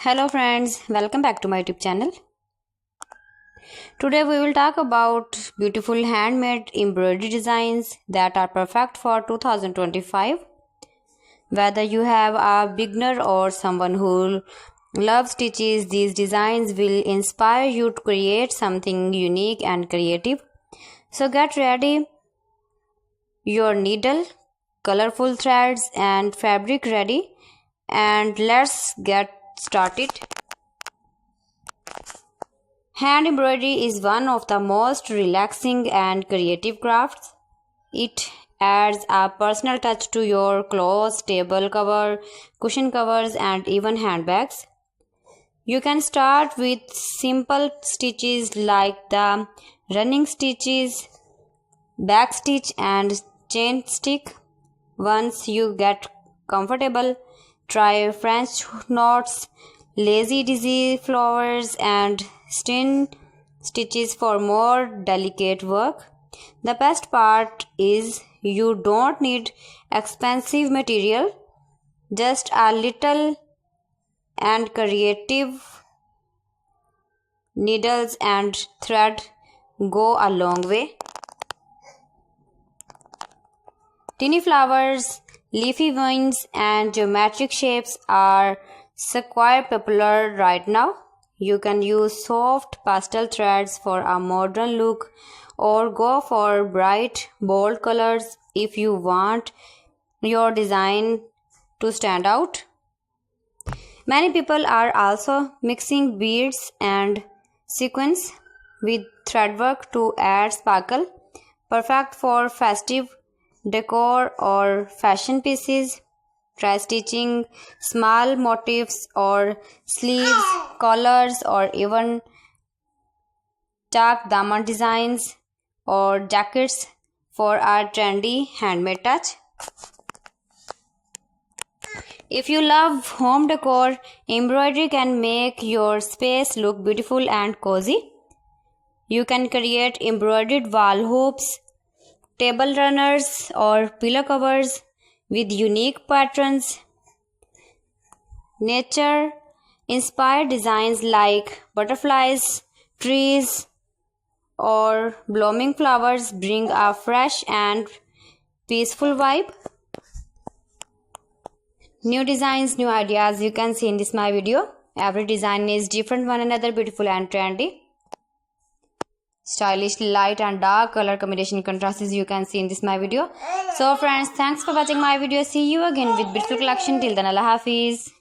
Hello friends, welcome back to my YouTube channel. Today we will talk about beautiful handmade embroidery designs that are perfect for 2025. Whether you have a beginner or someone who loves stitches, these designs will inspire you to create something unique and creative. So get ready, your needle, colorful threads and fabric ready, and let's get started. Hand embroidery is one of the most relaxing and creative crafts. It adds a personal touch to your clothes, table cover, cushion covers, and even handbags. You can start with simple stitches like the running stitches, back stitch, and chain stick. Once you get comfortable, try French knots, lazy daisy flowers, and string stitches for more delicate work. The best part is you don't need expensive material, just a little and creative needles and thread go a long way. Tiny flowers, leafy vines, and geometric shapes are quite popular right now. You can use soft pastel threads for a modern look or go for bright, bold colors if you want your design to stand out. Many people are also mixing beads and sequins with threadwork to add sparkle, perfect for festive decor or fashion pieces. Try stitching small motifs or sleeves, collars, or even tuck daman designs or jackets for a trendy handmade touch. If you love home decor, embroidery can make your space look beautiful and cozy. You can create embroidered wall hoops, table runners, or pillow covers with unique patterns. Nature inspired designs like butterflies, trees, or blooming flowers bring a fresh and peaceful vibe. New designs, new ideas you can see in this my video. Every design is different one another, beautiful and trendy. Stylish light and dark color combination contrasts you can see in this my video. So friends, thanks for watching my video. See you again with beautiful collection. Till then, Allah Hafiz.